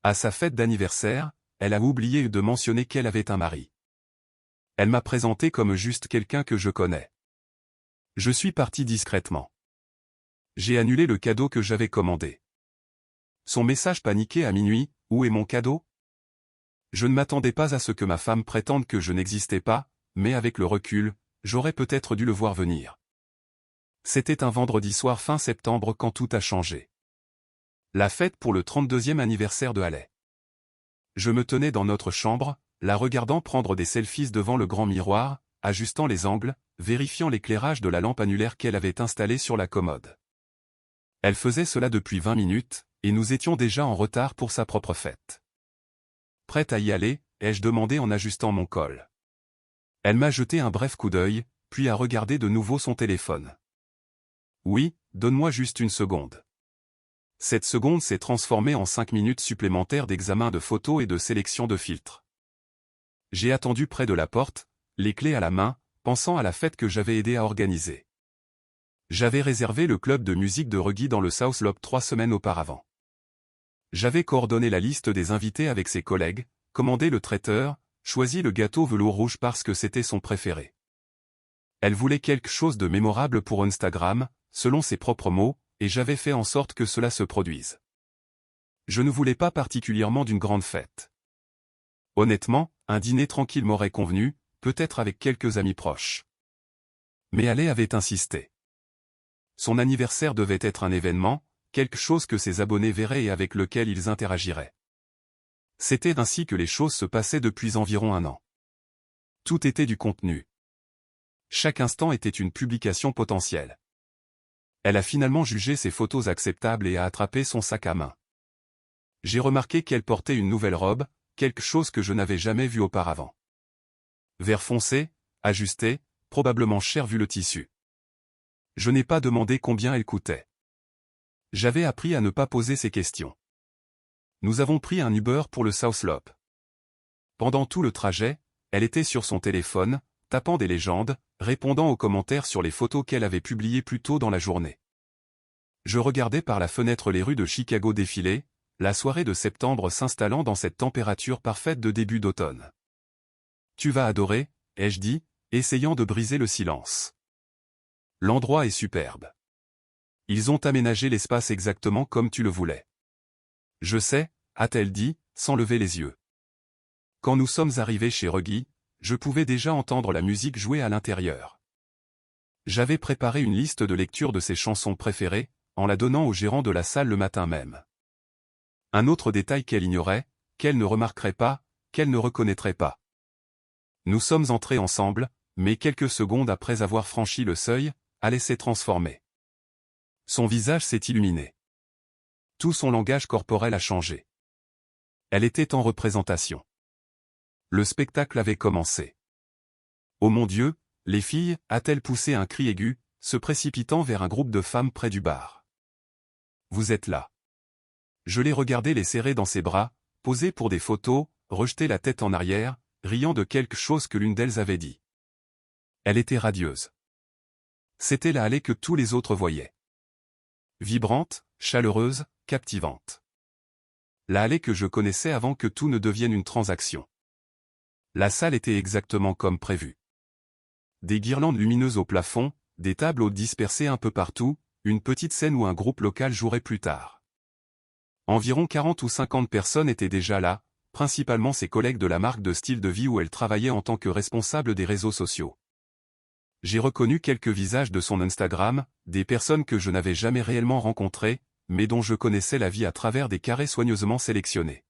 À sa fête d'anniversaire, elle a oublié de mentionner qu'elle avait un mari. Elle m'a présenté comme juste quelqu'un que je connais. Je suis parti discrètement. J'ai annulé le cadeau que j'avais commandé. Son message paniqué à minuit, « Où est mon cadeau ?» Je ne m'attendais pas à ce que ma femme prétende que je n'existais pas, mais avec le recul, j'aurais peut-être dû le voir venir. C'était un vendredi soir fin septembre quand tout a changé. La fête pour le 32e anniversaire de Haley. Je me tenais dans notre chambre, la regardant prendre des selfies devant le grand miroir, ajustant les angles, vérifiant l'éclairage de la lampe annulaire qu'elle avait installée sur la commode. Elle faisait cela depuis 20 minutes, et nous étions déjà en retard pour sa propre fête. Prête à y aller, ai-je demandé en ajustant mon col. Elle m'a jeté un bref coup d'œil, puis a regardé de nouveau son téléphone. Oui, donne-moi juste une seconde. Cette seconde s'est transformée en 5 minutes supplémentaires d'examen de photos et de sélection de filtres. J'ai attendu près de la porte, les clés à la main, pensant à la fête que j'avais aidé à organiser. J'avais réservé le club de musique de Ruggie dans le South Loop 3 semaines auparavant. J'avais coordonné la liste des invités avec ses collègues, commandé le traiteur, choisi le gâteau velours rouge parce que c'était son préféré. Elle voulait quelque chose de mémorable pour Instagram, selon ses propres mots, et j'avais fait en sorte que cela se produise. Je ne voulais pas particulièrement d'une grande fête. Honnêtement, un dîner tranquille m'aurait convenu, peut-être avec quelques amis proches. Mais Haley avait insisté. Son anniversaire devait être un événement, quelque chose que ses abonnés verraient et avec lequel ils interagiraient. C'était ainsi que les choses se passaient depuis environ 1 an. Tout était du contenu. Chaque instant était une publication potentielle. Elle a finalement jugé ses photos acceptables et a attrapé son sac à main. J'ai remarqué qu'elle portait une nouvelle robe, quelque chose que je n'avais jamais vu auparavant. Vert foncé, ajusté, probablement cher vu le tissu. Je n'ai pas demandé combien elle coûtait. J'avais appris à ne pas poser ces questions. Nous avons pris un Uber pour le South Loop. Pendant tout le trajet, elle était sur son téléphone, tapant des légendes, répondant aux commentaires sur les photos qu'elle avait publiées plus tôt dans la journée. Je regardais par la fenêtre les rues de Chicago défiler, la soirée de septembre s'installant dans cette température parfaite de début d'automne. « Tu vas adorer », ai-je dit, essayant de briser le silence. L'endroit est superbe. Ils ont aménagé l'espace exactement comme tu le voulais. Je sais, a-t-elle dit, sans lever les yeux. Quand nous sommes arrivés chez Ruggie, je pouvais déjà entendre la musique jouer à l'intérieur. J'avais préparé une liste de lecture de ses chansons préférées, en la donnant au gérant de la salle le matin même. Un autre détail qu'elle ignorait, qu'elle ne remarquerait pas, qu'elle ne reconnaîtrait pas. Nous sommes entrés ensemble, mais quelques secondes après avoir franchi le seuil, Haley s'est transformée. Son visage s'est illuminé. Tout son langage corporel a changé. Elle était en représentation. Le spectacle avait commencé. Oh mon Dieu, les filles, a-t-elle poussé un cri aigu, se précipitant vers un groupe de femmes près du bar. Vous êtes là. Je l'ai regardé les serrer dans ses bras, poser pour des photos, rejeter la tête en arrière, riant de quelque chose que l'une d'elles avait dit. Elle était radieuse. C'était la Haley que tous les autres voyaient. Vibrante, chaleureuse, captivante. La Haley que je connaissais avant que tout ne devienne une transaction. La salle était exactement comme prévu. Des guirlandes lumineuses au plafond, des tables hautes dispersées un peu partout, une petite scène où un groupe local jouerait plus tard. Environ 40 ou 50 personnes étaient déjà là, principalement ses collègues de la marque de style de vie où elle travaillait en tant que responsable des réseaux sociaux. J'ai reconnu quelques visages de son Instagram, des personnes que je n'avais jamais réellement rencontrées, mais dont je connaissais la vie à travers des carrés soigneusement sélectionnés.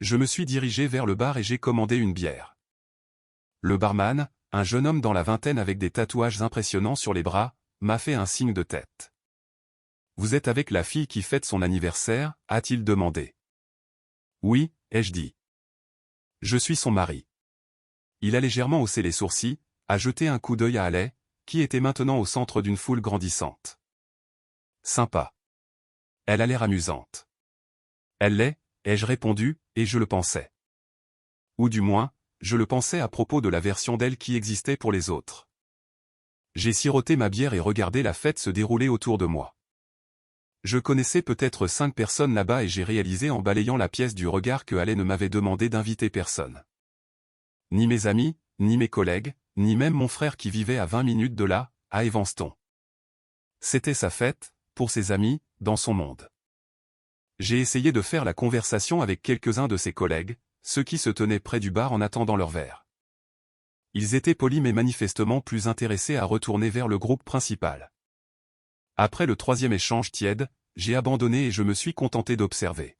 Je me suis dirigé vers le bar et j'ai commandé une bière. Le barman, un jeune homme dans la vingtaine avec des tatouages impressionnants sur les bras, m'a fait un signe de tête. « Vous êtes avec la fille qui fête son anniversaire ?» a-t-il demandé. « Oui », ai-je dit. « Je suis son mari. » Il a légèrement haussé les sourcils, a jeté un coup d'œil à Haley, qui était maintenant au centre d'une foule grandissante. « Sympa. Elle a l'air amusante. »« Elle l'est », ai-je répondu, et je le pensais. Ou du moins, je le pensais à propos de la version d'elle qui existait pour les autres. J'ai siroté ma bière et regardé la fête se dérouler autour de moi. Je connaissais peut-être 5 personnes là-bas et j'ai réalisé en balayant la pièce du regard que Ale ne m'avait demandé d'inviter personne. Ni mes amis, ni mes collègues, ni même mon frère qui vivait à 20 minutes de là, à Evanston. C'était sa fête, pour ses amis, dans son monde. J'ai essayé de faire la conversation avec quelques-uns de ses collègues, ceux qui se tenaient près du bar en attendant leur verre. Ils étaient polis mais manifestement plus intéressés à retourner vers le groupe principal. Après le 3e échange tiède, j'ai abandonné et je me suis contenté d'observer.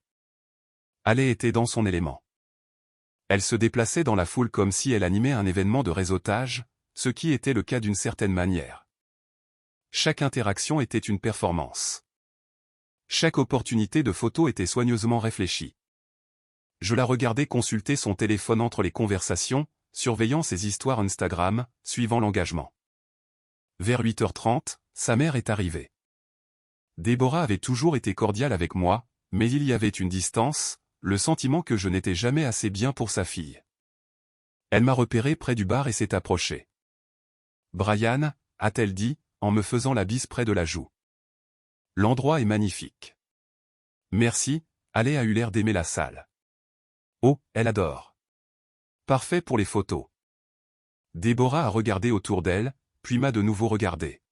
Ale était dans son élément. Elle se déplaçait dans la foule comme si elle animait un événement de réseautage, ce qui était le cas d'une certaine manière. Chaque interaction était une performance. Chaque opportunité de photo était soigneusement réfléchie. Je la regardais consulter son téléphone entre les conversations, surveillant ses histoires Instagram, suivant l'engagement. Vers 8h30, sa mère est arrivée. Déborah avait toujours été cordiale avec moi, mais il y avait une distance, le sentiment que je n'étais jamais assez bien pour sa fille. Elle m'a repéré près du bar et s'est approchée. « Brian » a-t-elle dit, en me faisant la bise près de la joue. « L'endroit est magnifique. » « Merci » Ale a eu l'air d'aimer la salle. « Oh, elle adore. »« Parfait pour les photos. » Déborah a regardé autour d'elle, puis m'a de nouveau regardé.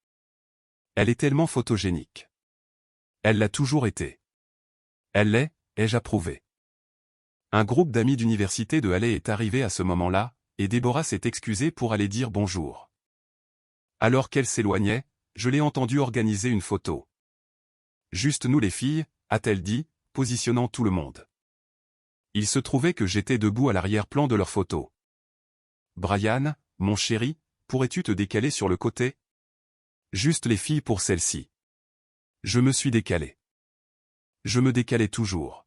Elle est tellement photogénique. Elle l'a toujours été. Elle l'est, ai-je approuvé. Un groupe d'amis d'université de Ale est arrivé à ce moment-là, et Déborah s'est excusée pour aller dire bonjour. Alors qu'elle s'éloignait, je l'ai entendue organiser une photo. « Juste nous les filles » a-t-elle dit, positionnant tout le monde. Il se trouvait que j'étais debout à l'arrière-plan de leur photo. « Brian, mon chéri, pourrais-tu te décaler sur le côté ? Juste les filles pour celle-ci. » Je me suis décalé. Je me décalais toujours.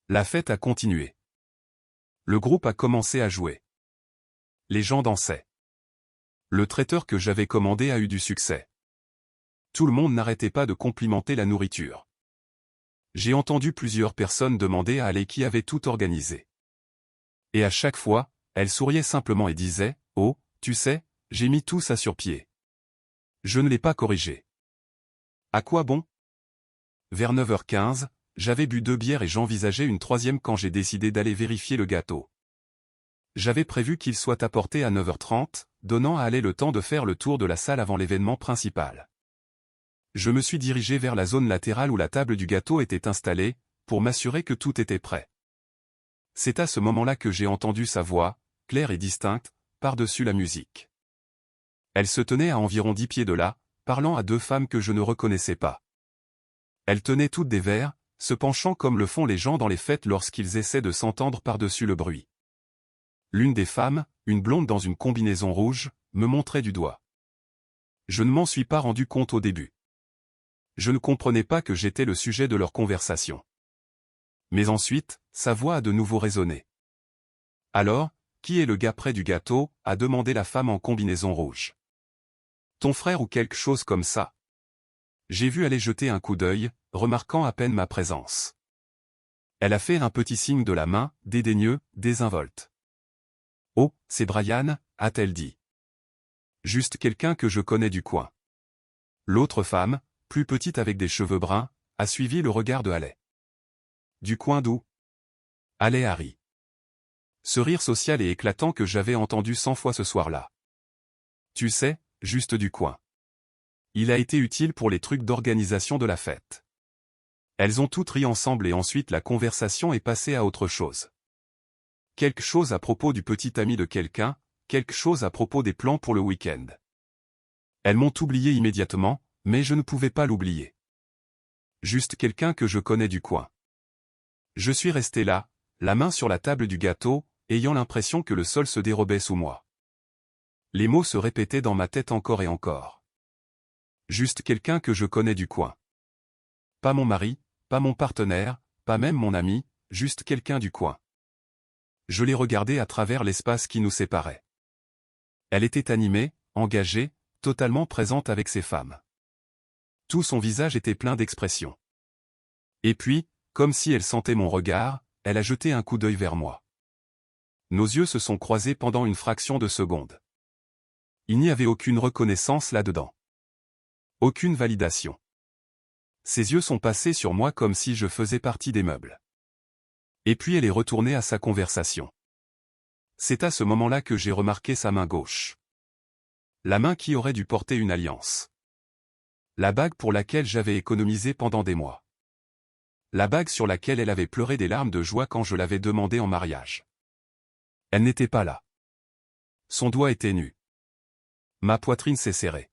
La fête a continué. Le groupe a commencé à jouer. Les gens dansaient. Le traiteur que j'avais commandé a eu du succès. Tout le monde n'arrêtait pas de complimenter la nourriture. J'ai entendu plusieurs personnes demander à Ale qui avait tout organisé. Et à chaque fois, elle souriait simplement et disait « Oh, tu sais, j'ai mis tout ça sur pied. » Je ne l'ai pas corrigé. À quoi bon ? Vers 9h15, j'avais bu 2 bières et j'envisageais une 3e quand j'ai décidé d'aller vérifier le gâteau. J'avais prévu qu'il soit apporté à 9h30, donnant à Ale le temps de faire le tour de la salle avant l'événement principal. Je me suis dirigé vers la zone latérale où la table du gâteau était installée, pour m'assurer que tout était prêt. C'est à ce moment-là que j'ai entendu sa voix, claire et distincte, par-dessus la musique. Elle se tenait à environ 10 pieds de là, parlant à 2 femmes que je ne reconnaissais pas. Elles tenaient toutes des verres, se penchant comme le font les gens dans les fêtes lorsqu'ils essaient de s'entendre par-dessus le bruit. L'une des femmes, une blonde dans une combinaison rouge, me montrait du doigt. Je ne m'en suis pas rendu compte au début. Je ne comprenais pas que j'étais le sujet de leur conversation. Mais ensuite, sa voix a de nouveau résonné. « Alors, qui est le gars près du gâteau » a demandé la femme en combinaison rouge. « Ton frère ou quelque chose comme ça ?» J'ai vu aller jeter un coup d'œil, remarquant à peine ma présence. Elle a fait un petit signe de la main, dédaigneux, désinvolte. « Oh, c'est Brian » a-t-elle dit. « Juste quelqu'un que je connais du coin. » L'autre femme, plus petite avec des cheveux bruns, a suivi le regard de Ale. « Du coin d'où » Ale a ri. Ce rire social et éclatant que j'avais entendu 100 fois ce soir-là. « Tu sais, juste du coin. » Il a été utile pour les trucs d'organisation de la fête. Elles ont toutes ri ensemble et ensuite la conversation est passée à autre chose. Quelque chose à propos du petit ami de quelqu'un, quelque chose à propos des plans pour le week-end. Elles m'ont oublié immédiatement, mais je ne pouvais pas l'oublier. Juste quelqu'un que je connais du coin. Je suis resté là, la main sur la table du gâteau, ayant l'impression que le sol se dérobait sous moi. Les mots se répétaient dans ma tête encore et encore. Juste quelqu'un que je connais du coin. Pas mon mari, pas mon partenaire, pas même mon ami, juste quelqu'un du coin. Je l'ai regardée à travers l'espace qui nous séparait. Elle était animée, engagée, totalement présente avec ses femmes. Tout son visage était plein d'expression. Et puis, comme si elle sentait mon regard, elle a jeté un coup d'œil vers moi. Nos yeux se sont croisés pendant une fraction de seconde. Il n'y avait aucune reconnaissance là-dedans. Aucune validation. Ses yeux sont passés sur moi comme si je faisais partie des meubles. Et puis elle est retournée à sa conversation. C'est à ce moment-là que j'ai remarqué sa main gauche. La main qui aurait dû porter une alliance. La bague pour laquelle j'avais économisé pendant des mois. La bague sur laquelle elle avait pleuré des larmes de joie quand je l'avais demandée en mariage. Elle n'était pas là. Son doigt était nu. Ma poitrine s'est serrée.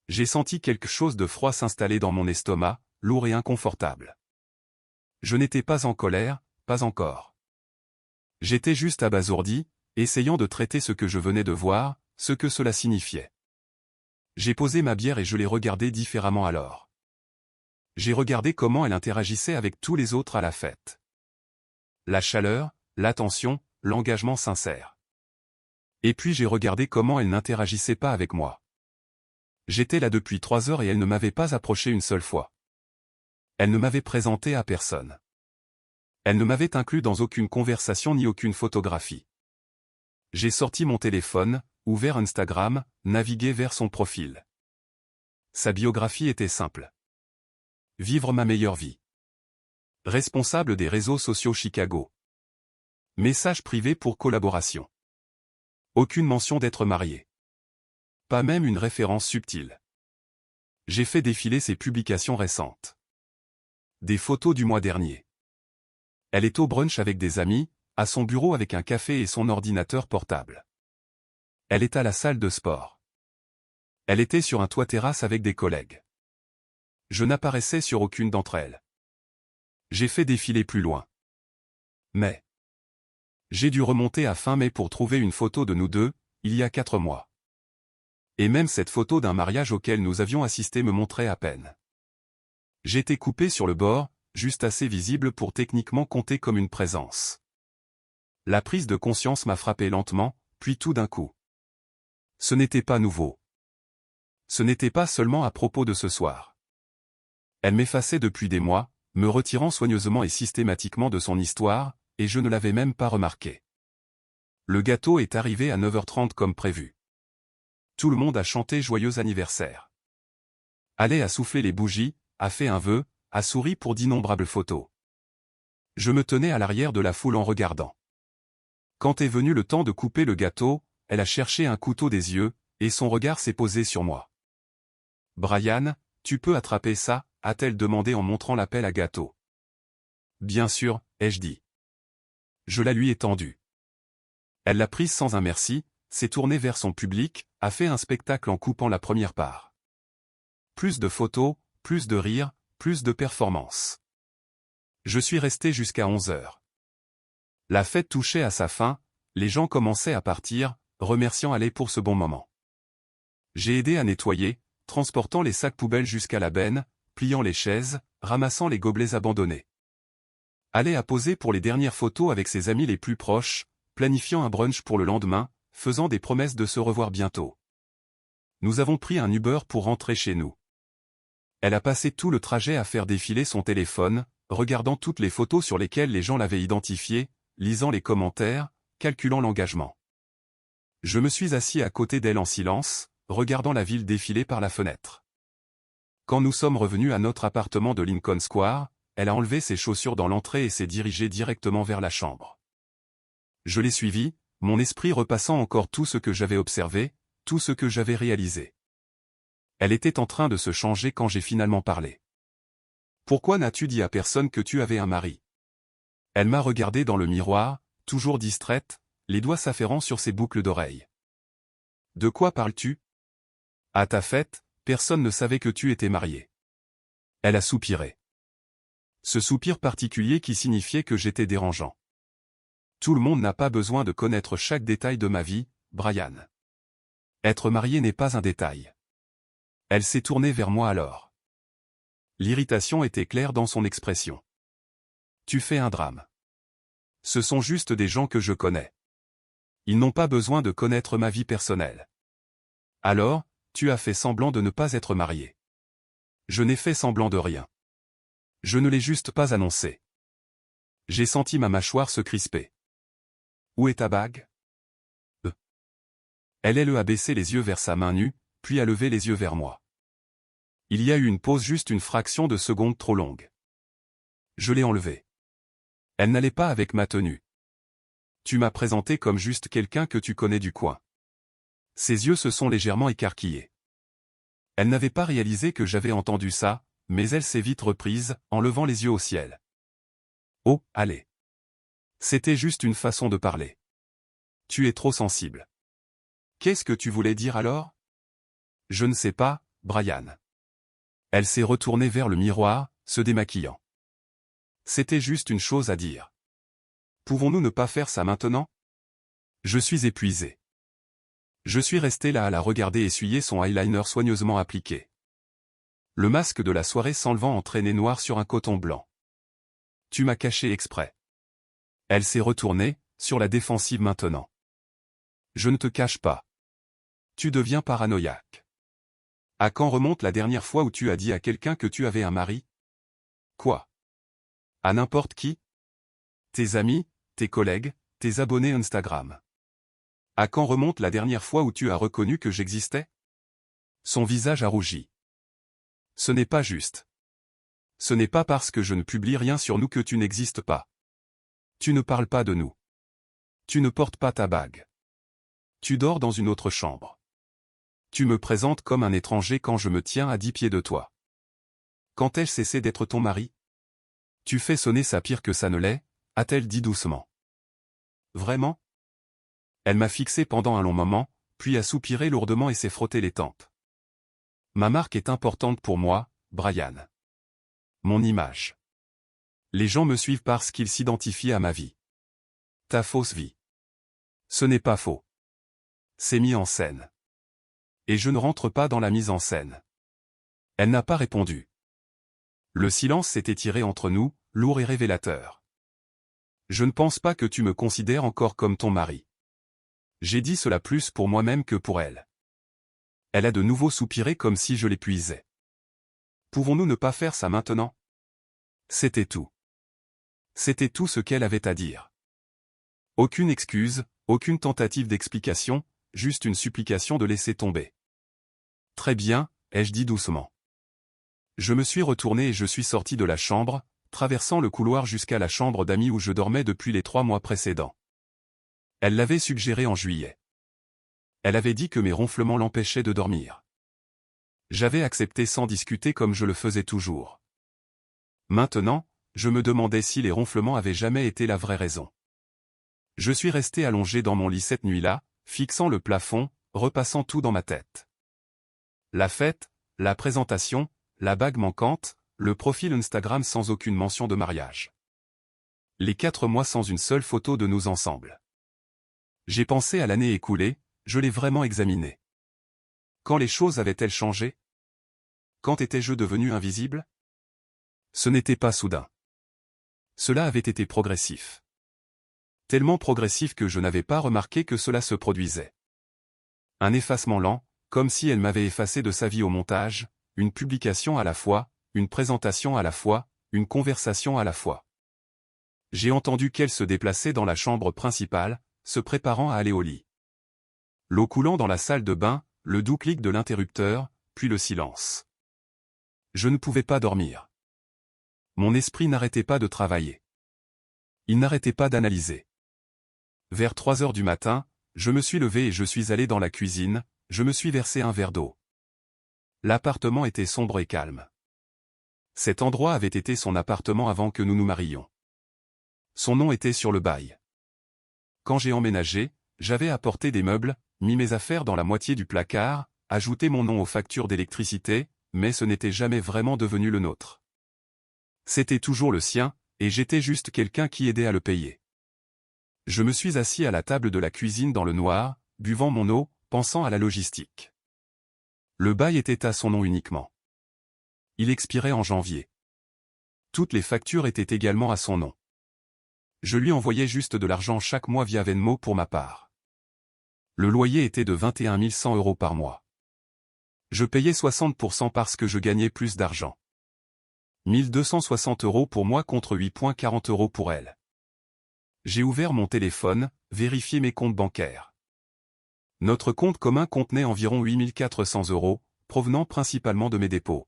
J'ai senti quelque chose de froid s'installer dans mon estomac, lourd et inconfortable. Je n'étais pas en colère, pas encore. J'étais juste abasourdi, essayant de traiter ce que je venais de voir, ce que cela signifiait. J'ai posé ma bière et je l'ai regardée différemment alors. J'ai regardé comment elle interagissait avec tous les autres à la fête. La chaleur, l'attention, l'engagement sincère. Et puis j'ai regardé comment elle n'interagissait pas avec moi. J'étais là depuis 3 heures et elle ne m'avait pas approché une seule fois. Elle ne m'avait présenté à personne. Elle ne m'avait inclus dans aucune conversation ni aucune photographie. J'ai sorti mon téléphone, ouvert Instagram, navigué vers son profil. Sa biographie était simple. Vivre ma meilleure vie. Responsable des réseaux sociaux Chicago. Message privé pour collaboration. Aucune mention d'être marié. Pas même une référence subtile. J'ai fait défiler ses publications récentes. Des photos du mois dernier. Elle est au brunch avec des amis, à son bureau avec un café et son ordinateur portable. Elle est à la salle de sport. Elle était sur un toit terrasse avec des collègues. Je n'apparaissais sur aucune d'entre elles. J'ai fait défiler plus loin. Mais j'ai dû remonter à fin mai pour trouver une photo de nous deux, il y a 4 mois. Et même cette photo d'un mariage auquel nous avions assisté me montrait à peine. J'étais coupé sur le bord, juste assez visible pour techniquement compter comme une présence. La prise de conscience m'a frappé lentement, puis tout d'un coup. Ce n'était pas nouveau. Ce n'était pas seulement à propos de ce soir. Elle m'effaçait depuis des mois, me retirant soigneusement et systématiquement de son histoire, et je ne l'avais même pas remarqué. Le gâteau est arrivé à 9h30 comme prévu. Tout le monde a chanté joyeux anniversaire. Allait a soufflé les bougies, a fait un vœu, a souri pour d'innombrables photos. Je me tenais à l'arrière de la foule en regardant. Quand est venu le temps de couper le gâteau, elle a cherché un couteau des yeux, et son regard s'est posé sur moi. « Brian, tu peux attraper ça ?» a-t-elle demandé en montrant la pelle à gâteau. « Bien sûr », ai-je dit. Je la lui ai tendue. Elle l'a prise sans un merci, s'est tournée vers son public, a fait un spectacle en coupant la première part. Plus de photos, plus de rires, plus de performances. Je suis resté jusqu'à 11h. La fête touchait à sa fin, les gens commençaient à partir, remerciant Allé pour ce bon moment. J'ai aidé à nettoyer, transportant les sacs poubelles jusqu'à la benne, pliant les chaises, ramassant les gobelets abandonnés. Allé a posé pour les dernières photos avec ses amis les plus proches, planifiant un brunch pour le lendemain, faisant des promesses de se revoir bientôt. Nous avons pris un Uber pour rentrer chez nous. Elle a passé tout le trajet à faire défiler son téléphone, regardant toutes les photos sur lesquelles les gens l'avaient identifiée, lisant les commentaires, calculant l'engagement. Je me suis assis à côté d'elle en silence, regardant la ville défiler par la fenêtre. Quand nous sommes revenus à notre appartement de Lincoln Square, elle a enlevé ses chaussures dans l'entrée et s'est dirigée directement vers la chambre. Je l'ai suivie, mon esprit repassant encore tout ce que j'avais observé, tout ce que j'avais réalisé. Elle était en train de se changer quand j'ai finalement parlé. « Pourquoi n'as-tu dit à personne que tu avais un mari ?» Elle m'a regardé dans le miroir, toujours distraite, les doigts s'affairant sur ses boucles d'oreilles. « De quoi parles-tu ? À ta fête, personne ne savait que tu étais marié. » Elle a soupiré. Ce soupir particulier qui signifiait que j'étais dérangeant. Tout le monde n'a pas besoin de connaître chaque détail de ma vie, Brian. Être marié n'est pas un détail. Elle s'est tournée vers moi alors. L'irritation était claire dans son expression. Tu fais un drame. Ce sont juste des gens que je connais. Ils n'ont pas besoin de connaître ma vie personnelle. Alors, tu as fait semblant de ne pas être marié. Je n'ai fait semblant de rien. Je ne l'ai juste pas annoncé. J'ai senti ma mâchoire se crisper. Où est ta bague ? Elle a baissé les yeux vers sa main nue, puis a levé les yeux vers moi. Il y a eu une pause, juste une fraction de seconde trop longue. Je l'ai enlevée. Elle n'allait pas avec ma tenue. Tu m'as présenté comme juste quelqu'un que tu connais du coin. Ses yeux se sont légèrement écarquillés. Elle n'avait pas réalisé que j'avais entendu ça, mais elle s'est vite reprise, en levant les yeux au ciel. Oh, allez. C'était juste une façon de parler. Tu es trop sensible. Qu'est-ce que tu voulais dire alors? Je ne sais pas, Brian. Elle s'est retournée vers le miroir, se démaquillant. C'était juste une chose à dire. Pouvons-nous ne pas faire ça maintenant? Je suis épuisé. Je suis resté là à la regarder essuyer son eyeliner soigneusement appliqué. Le masque de la soirée s'enlevant en traînée noire sur un coton blanc. Tu m'as caché exprès. Elle s'est retournée, sur la défensive maintenant. Je ne te cache pas. Tu deviens paranoïaque. À quand remonte la dernière fois où tu as dit à quelqu'un que tu avais un mari? Quoi? À n'importe qui? Tes amis, tes collègues, tes abonnés Instagram. À quand remonte la dernière fois où tu as reconnu que j'existais? Son visage a rougi. Ce n'est pas juste. Ce n'est pas parce que je ne publie rien sur nous que tu n'existes pas. Tu ne parles pas de nous. Tu ne portes pas ta bague. Tu dors dans une autre chambre. Tu me présentes comme un étranger quand je me tiens à 10 pieds de toi. Quand ai-je cessé d'être ton mari? Tu fais sonner ça pire que ça ne l'est, a-t-elle dit doucement. Vraiment? Elle m'a fixé pendant un long moment, puis a soupiré lourdement et s'est frotté les tempes. Ma marque est importante pour moi, Brian. Mon image. Les gens me suivent parce qu'ils s'identifient à ma vie. Ta fausse vie. Ce n'est pas faux. C'est mis en scène. Et je ne rentre pas dans la mise en scène. Elle n'a pas répondu. Le silence s'est étiré entre nous, lourd et révélateur. Je ne pense pas que tu me considères encore comme ton mari. J'ai dit cela plus pour moi-même que pour elle. Elle a de nouveau soupiré comme si je l'épuisais. Pouvons-nous ne pas faire ça maintenant? C'était tout. C'était tout ce qu'elle avait à dire. Aucune excuse, aucune tentative d'explication, juste une supplication de laisser tomber. Très bien, ai-je dit doucement. Je me suis retourné et je suis sorti de la chambre, traversant le couloir jusqu'à la chambre d'amis où je dormais depuis les 3 mois précédents. Elle l'avait suggéré en juillet. Elle avait dit que mes ronflements l'empêchaient de dormir. J'avais accepté sans discuter comme je le faisais toujours. Maintenant, je me demandais si les ronflements avaient jamais été la vraie raison. Je suis resté allongé dans mon lit cette nuit-là, fixant le plafond, repassant tout dans ma tête. La fête, la présentation, la bague manquante, le profil Instagram sans aucune mention de mariage. Les 4 mois sans une seule photo de nous ensemble. J'ai pensé à l'année écoulée, je l'ai vraiment examinée. Quand les choses avaient-elles changé? Quand étais-je devenu invisible? Ce n'était pas soudain. Cela avait été progressif. Tellement progressif que je n'avais pas remarqué que cela se produisait. Un effacement lent, comme si elle m'avait effacé de sa vie au montage, une publication à la fois, une présentation à la fois, une conversation à la fois. J'ai entendu qu'elle se déplaçait dans la chambre principale, se préparant à aller au lit. L'eau coulant dans la salle de bain, le doux clic de l'interrupteur, puis le silence. Je ne pouvais pas dormir. Mon esprit n'arrêtait pas de travailler. Il n'arrêtait pas d'analyser. Vers 3 heures du matin, je me suis levé et je suis allé dans la cuisine, je me suis versé un verre d'eau. L'appartement était sombre et calme. Cet endroit avait été son appartement avant que nous nous mariions. Son nom était sur le bail. Quand j'ai emménagé, j'avais apporté des meubles, mis mes affaires dans la moitié du placard, ajouté mon nom aux factures d'électricité, mais ce n'était jamais vraiment devenu le nôtre. C'était toujours le sien, et j'étais juste quelqu'un qui aidait à le payer. Je me suis assis à la table de la cuisine dans le noir, buvant mon eau, pensant à la logistique. Le bail était à son nom uniquement. Il expirait en janvier. Toutes les factures étaient également à son nom. Je lui envoyais juste de l'argent chaque mois via Venmo pour ma part. Le loyer était de 21 100 € par mois. Je payais 60% parce que je gagnais plus d'argent. 1260 € pour moi contre 8,40 € pour elle. J'ai ouvert mon téléphone, vérifié mes comptes bancaires. Notre compte commun contenait environ 8400 €, provenant principalement de mes dépôts.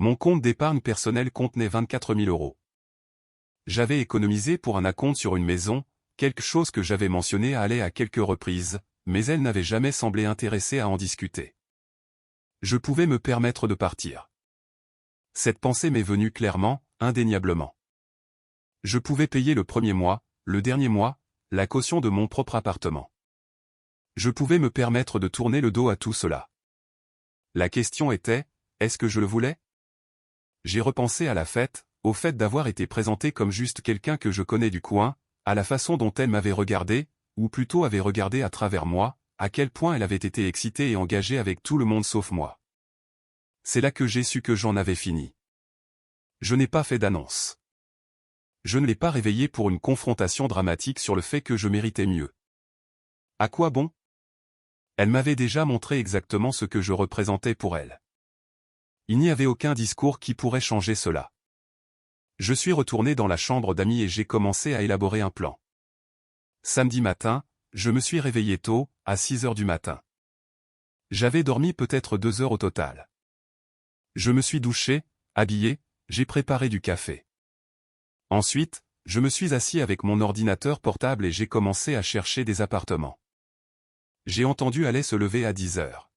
Mon compte d'épargne personnelle contenait 24 000 euros. J'avais économisé pour un acompte sur une maison, quelque chose que j'avais mentionné à elle à quelques reprises, mais elle n'avait jamais semblé intéressée à en discuter. Je pouvais me permettre de partir. Cette pensée m'est venue clairement, indéniablement. Je pouvais payer le premier mois, le dernier mois, la caution de mon propre appartement. Je pouvais me permettre de tourner le dos à tout cela. La question était, est-ce que je le voulais? J'ai repensé à la fête, au fait d'avoir été présenté comme juste quelqu'un que je connais du coin, à la façon dont elle m'avait regardé, ou plutôt avait regardé à travers moi, à quel point elle avait été excitée et engagée avec tout le monde sauf moi. C'est là que j'ai su que j'en avais fini. Je n'ai pas fait d'annonce. Je ne l'ai pas réveillée pour une confrontation dramatique sur le fait que je méritais mieux. À quoi bon? Elle m'avait déjà montré exactement ce que je représentais pour elle. Il n'y avait aucun discours qui pourrait changer cela. Je suis retourné dans la chambre d'amis et j'ai commencé à élaborer un plan. Samedi matin, je me suis réveillé tôt, à 6 heures du matin. J'avais dormi peut-être 2 heures au total. Je me suis douché, habillé, j'ai préparé du café. Ensuite, je me suis assis avec mon ordinateur portable et j'ai commencé à chercher des appartements. J'ai entendu Alès se lever à 10 heures.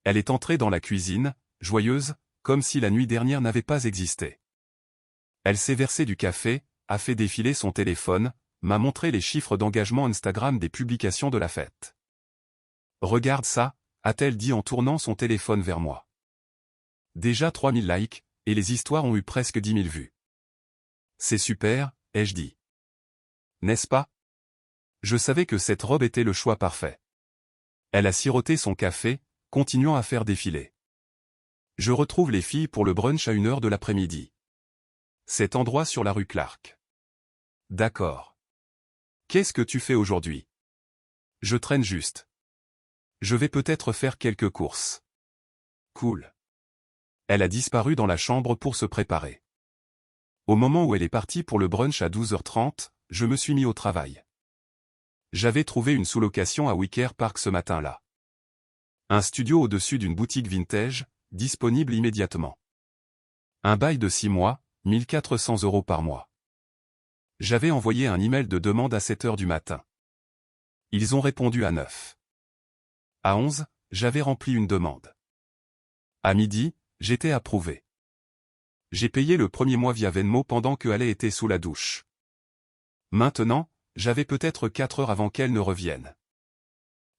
Elle est entrée dans la cuisine, joyeuse, comme si la nuit dernière n'avait pas existé. Elle s'est versée du café, a fait défiler son téléphone, m'a montré les chiffres d'engagement Instagram des publications de la fête. Regarde ça, a-t-elle dit en tournant son téléphone vers moi. Déjà 3000 likes, et les histoires ont eu presque 10 000 vues. C'est super, ai-je dit. N'est-ce pas? Je savais que cette robe était le choix parfait. Elle a siroté son café, continuant à faire défiler. Je retrouve les filles pour le brunch à 1 heure de l'après-midi. Cet endroit sur la rue Clark. D'accord. Qu'est-ce que tu fais aujourd'hui? Je traîne juste. Je vais peut-être faire quelques courses. Cool. Elle a disparu dans la chambre pour se préparer. Au moment où elle est partie pour le brunch à 12h30, je me suis mis au travail. J'avais trouvé une sous-location à Wicker Park ce matin-là. Un studio au-dessus d'une boutique vintage, disponible immédiatement. Un bail de 6 mois, 1 400 € par mois. J'avais envoyé un email de demande à 7 heures du matin. Ils ont répondu à 9. À 11, j'avais rempli une demande. À midi, j'étais approuvé. J'ai payé le premier mois via Venmo pendant que Ale était sous la douche. Maintenant, j'avais peut-être 4 heures avant qu'elle ne revienne.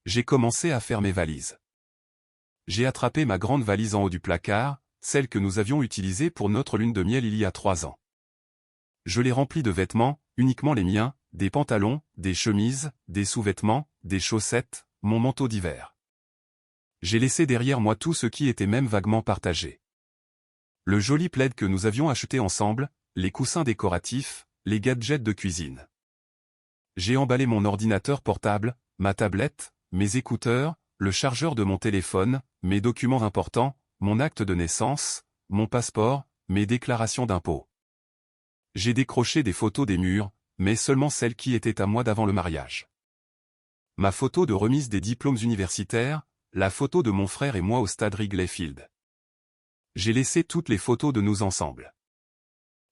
J'ai commencé à faire mes valises. J'ai attrapé ma grande valise en haut du placard, celle que nous avions utilisée pour notre lune de miel il y a 3 ans. Je l'ai remplie de vêtements, uniquement les miens, des pantalons, des chemises, des sous-vêtements, des chaussettes, mon manteau d'hiver. J'ai laissé derrière moi tout ce qui était même vaguement partagé. Le joli plaid que nous avions acheté ensemble, les coussins décoratifs, les gadgets de cuisine. J'ai emballé mon ordinateur portable, ma tablette, mes écouteurs, le chargeur de mon téléphone, mes documents importants, mon acte de naissance, mon passeport, mes déclarations d'impôts. J'ai décroché des photos des murs, mais seulement celles qui étaient à moi d'avant le mariage. Ma photo de remise des diplômes universitaires, la photo de mon frère et moi au stade Wrigley Field. J'ai laissé toutes les photos de nous ensemble.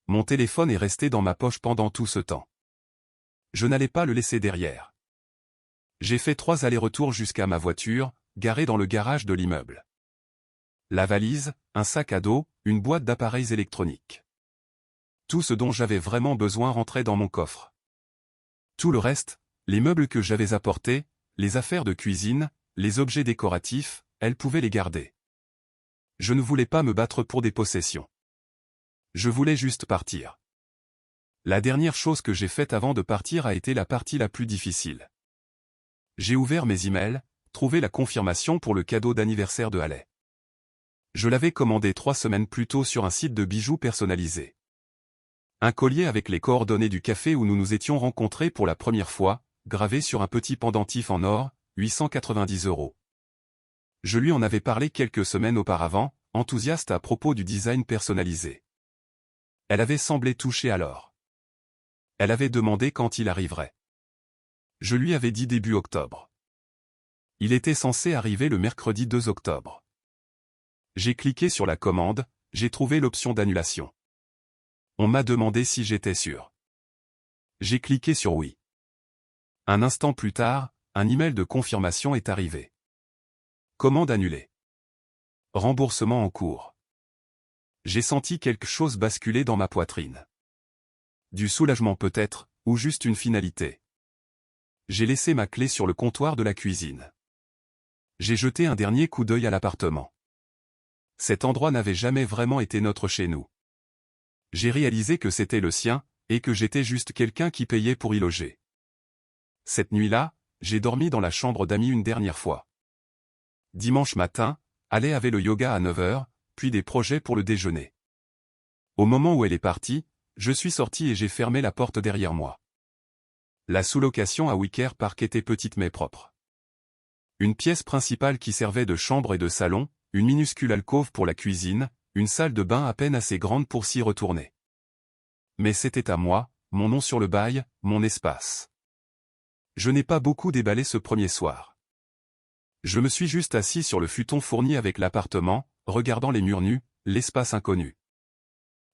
Mon téléphone est resté dans ma poche pendant tout ce temps. Je n'allais pas le laisser derrière. J'ai fait 3 allers-retours jusqu'à ma voiture, garée dans le garage de l'immeuble. La valise, un sac à dos, une boîte d'appareils électroniques. Tout ce dont j'avais vraiment besoin rentrait dans mon coffre. Tout le reste, les meubles que j'avais apportés, les affaires de cuisine, les objets décoratifs, elle pouvait les garder. Je ne voulais pas me battre pour des possessions. Je voulais juste partir. La dernière chose que j'ai faite avant de partir a été la partie la plus difficile. J'ai ouvert mes emails, trouvé la confirmation pour le cadeau d'anniversaire de Haley. Je l'avais commandé 3 semaines plus tôt sur un site de bijoux personnalisé. Un collier avec les coordonnées du café où nous nous étions rencontrés pour la première fois, gravé sur un petit pendentif en or, 890 €. Je lui en avais parlé quelques semaines auparavant, enthousiaste à propos du design personnalisé. Elle avait semblé touchée alors. Elle avait demandé quand il arriverait. Je lui avais dit début octobre. Il était censé arriver le mercredi 2 octobre. J'ai cliqué sur la commande, j'ai trouvé l'option d'annulation. On m'a demandé si j'étais sûr. J'ai cliqué sur oui. Un instant plus tard, un email de confirmation est arrivé. Commande annulée. Remboursement en cours. J'ai senti quelque chose basculer dans ma poitrine. Du soulagement peut-être, ou juste une finalité. J'ai laissé ma clé sur le comptoir de la cuisine. J'ai jeté un dernier coup d'œil à l'appartement. Cet endroit n'avait jamais vraiment été notre chez nous. J'ai réalisé que c'était le sien, et que j'étais juste quelqu'un qui payait pour y loger. Cette nuit-là, j'ai dormi dans la chambre d'amis une dernière fois. Dimanche matin, Ale avait le yoga à 9 h, puis des projets pour le déjeuner. Au moment où elle est partie, je suis sorti et j'ai fermé la porte derrière moi. La sous-location à Wicker Park était petite mais propre. Une pièce principale qui servait de chambre et de salon, une minuscule alcôve pour la cuisine, une salle de bain à peine assez grande pour s'y retourner. Mais c'était à moi, mon nom sur le bail, mon espace. Je n'ai pas beaucoup déballé ce premier soir. Je me suis juste assis sur le futon fourni avec l'appartement, regardant les murs nus, l'espace inconnu.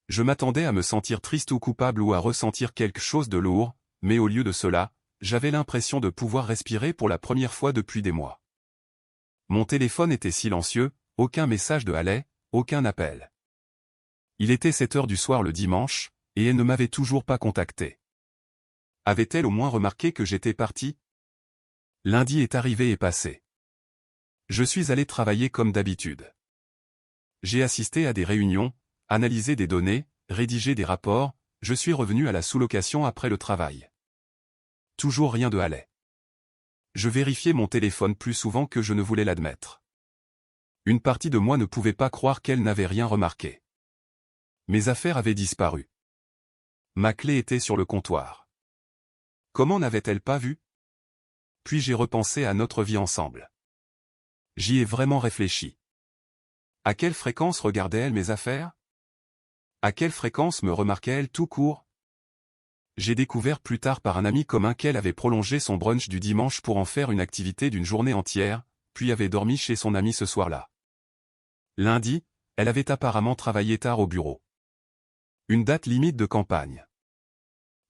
Je m'attendais à me sentir triste ou coupable ou à ressentir quelque chose de lourd, mais au lieu de cela, j'avais l'impression de pouvoir respirer pour la première fois depuis des mois. Mon téléphone était silencieux, aucun message de Ale, aucun appel. Il était 7 h du soir le dimanche, et elle ne m'avait toujours pas contacté. Avait-elle au moins remarqué que j'étais parti? Lundi est arrivé et passé. Je suis allé travailler comme d'habitude. J'ai assisté à des réunions, analysé des données, rédigé des rapports, je suis revenu à la sous-location après le travail. Toujours rien de Ale. Je vérifiais mon téléphone plus souvent que je ne voulais l'admettre. Une partie de moi ne pouvait pas croire qu'elle n'avait rien remarqué. Mes affaires avaient disparu. Ma clé était sur le comptoir. Comment n'avait-elle pas vu? Puis j'ai repensé à notre vie ensemble. J'y ai vraiment réfléchi. À quelle fréquence regardait-elle mes affaires? À quelle fréquence me remarquait-elle tout court? J'ai découvert plus tard par un ami commun qu'elle avait prolongé son brunch du dimanche pour en faire une activité d'une journée entière, puis avait dormi chez son ami ce soir-là. Lundi, elle avait apparemment travaillé tard au bureau. Une date limite de campagne.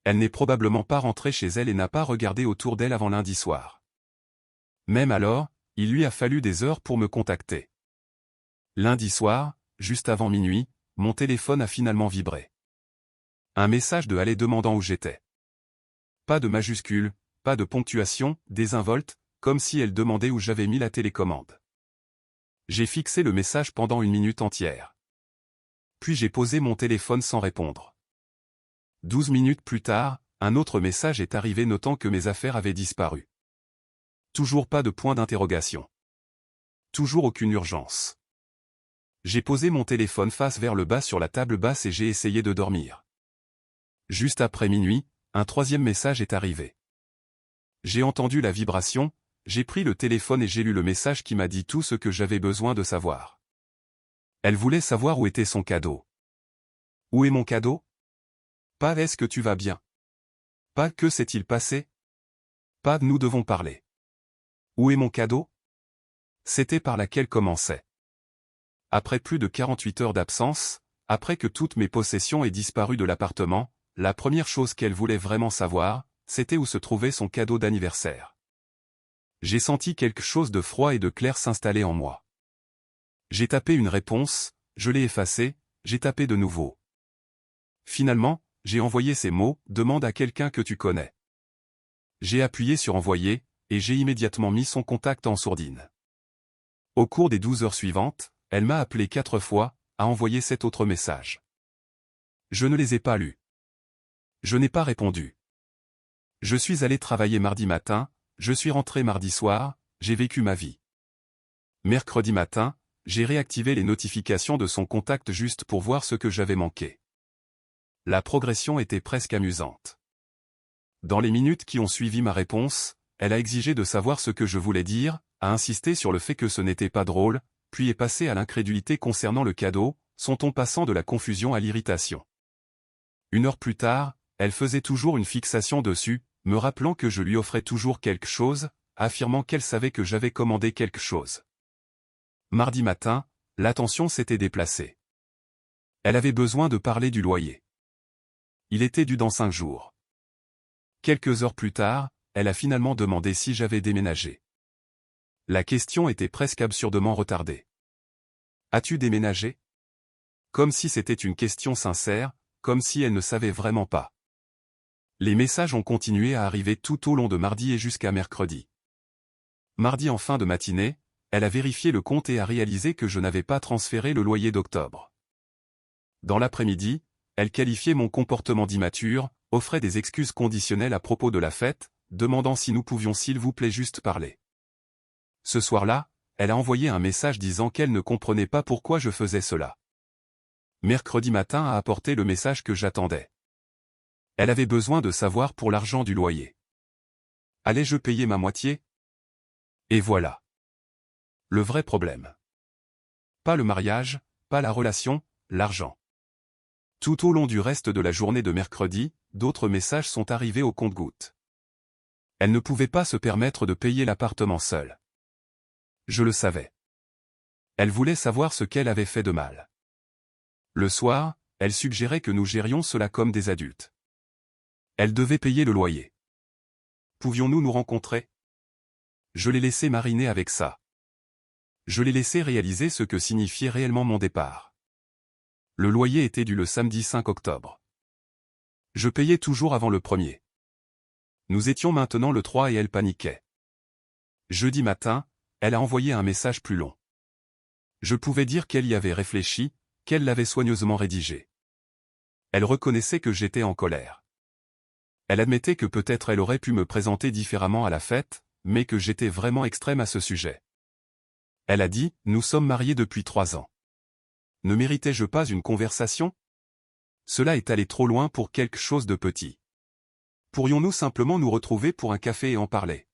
Elle n'est probablement pas rentrée chez elle et n'a pas regardé autour d'elle avant lundi soir. Même alors, il lui a fallu des heures pour me contacter. Lundi soir, juste avant minuit, mon téléphone a finalement vibré. Un message de Ale demandant où j'étais. Pas de majuscule, pas de ponctuation, désinvolte, comme si elle demandait où j'avais mis la télécommande. J'ai fixé le message pendant une minute entière. Puis j'ai posé mon téléphone sans répondre. 12 minutes plus tard, un autre message est arrivé notant que mes affaires avaient disparu. Toujours pas de point d'interrogation. Toujours aucune urgence. J'ai posé mon téléphone face vers le bas sur la table basse et j'ai essayé de dormir. Juste après minuit, un troisième message est arrivé. J'ai entendu la vibration, j'ai pris le téléphone et j'ai lu le message qui m'a dit tout ce que j'avais besoin de savoir. Elle voulait savoir où était son cadeau. Où est mon cadeau? Pas est-ce que tu vas bien? Pas que s'est-il passé? Pas nous devons parler. Où est mon cadeau? C'était par laquelle commençait. Après plus de 48 heures d'absence, après que toutes mes possessions aient disparu de l'appartement, la première chose qu'elle voulait vraiment savoir, c'était où se trouvait son cadeau d'anniversaire. J'ai senti quelque chose de froid et de clair s'installer en moi. J'ai tapé une réponse, je l'ai effacée, j'ai tapé de nouveau. Finalement, j'ai envoyé ces mots, demande à quelqu'un que tu connais. J'ai appuyé sur envoyer, et j'ai immédiatement mis son contact en sourdine. Au cours des 12 heures suivantes, elle m'a appelé 4 fois, a envoyé 7 autres messages. Je ne les ai pas lus. Je n'ai pas répondu. Je suis allé travailler mardi matin, je suis rentré mardi soir, j'ai vécu ma vie. Mercredi matin, j'ai réactivé les notifications de son contact juste pour voir ce que j'avais manqué. La progression était presque amusante. Dans les minutes qui ont suivi ma réponse, elle a exigé de savoir ce que je voulais dire, a insisté sur le fait que ce n'était pas drôle, puis est passée à l'incrédulité concernant le cadeau, son ton passant de la confusion à l'irritation. 1 heure plus tard, elle faisait toujours une fixation dessus, me rappelant que je lui offrais toujours quelque chose, affirmant qu'elle savait que j'avais commandé quelque chose. Mardi matin, l'attention s'était déplacée. Elle avait besoin de parler du loyer. Il était dû dans 5 jours. Quelques heures plus tard, elle a finalement demandé si j'avais déménagé. La question était presque absurdement retardée. As-tu déménagé? Comme si c'était une question sincère, comme si elle ne savait vraiment pas. Les messages ont continué à arriver tout au long de mardi et jusqu'à mercredi. Mardi en fin de matinée, elle a vérifié le compte et a réalisé que je n'avais pas transféré le loyer d'octobre. Dans l'après-midi, elle qualifiait mon comportement d'immature, offrait des excuses conditionnelles à propos de la fête, demandant si nous pouvions s'il vous plaît juste parler. Ce soir-là, elle a envoyé un message disant qu'elle ne comprenait pas pourquoi je faisais cela. Mercredi matin a apporté le message que j'attendais. Elle avait besoin de savoir pour l'argent du loyer. Allais-je payer ma moitié? Et voilà. Le vrai problème. Pas le mariage, pas la relation, l'argent. Tout au long du reste de la journée de mercredi, d'autres messages sont arrivés au compte-gouttes. Elle ne pouvait pas se permettre de payer l'appartement seule. Je le savais. Elle voulait savoir ce qu'elle avait fait de mal. Le soir, elle suggérait que nous gérions cela comme des adultes. Elle devait payer le loyer. Pouvions-nous nous rencontrer? Je l'ai laissé mariner avec ça. Je l'ai laissé réaliser ce que signifiait réellement mon départ. Le loyer était dû le samedi 5 octobre. Je payais toujours avant le 1er. Nous étions maintenant le 3 et elle paniquait. Jeudi matin, elle a envoyé un message plus long. Je pouvais dire qu'elle y avait réfléchi, qu'elle l'avait soigneusement rédigé. Elle reconnaissait que j'étais en colère. Elle admettait que peut-être elle aurait pu me présenter différemment à la fête, mais que j'étais vraiment extrême à ce sujet. Elle a dit, nous sommes mariés depuis 3 ans. Ne méritais-je pas une conversation? Cela est allé trop loin pour quelque chose de petit. Pourrions-nous simplement nous retrouver pour un café et en parler?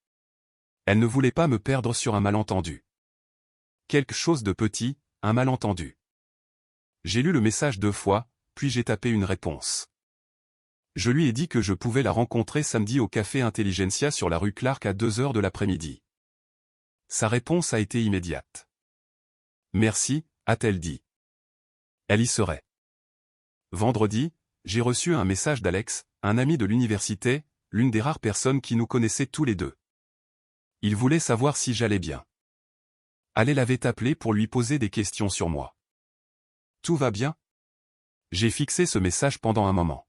Elle ne voulait pas me perdre sur un malentendu. Quelque chose de petit, un malentendu. J'ai lu le message 2 fois, puis j'ai tapé une réponse. Je lui ai dit que je pouvais la rencontrer samedi au café Intelligentsia sur la rue Clark à 2 heures de l'après-midi. Sa réponse a été immédiate. Merci, a-t-elle dit. Elle y serait. Vendredi, j'ai reçu un message d'Alex, un ami de l'université, l'une des rares personnes qui nous connaissaient tous les deux. Il voulait savoir si j'allais bien. Elle l'avait appelé pour lui poser des questions sur moi. Tout va bien? J'ai fixé ce message pendant un moment.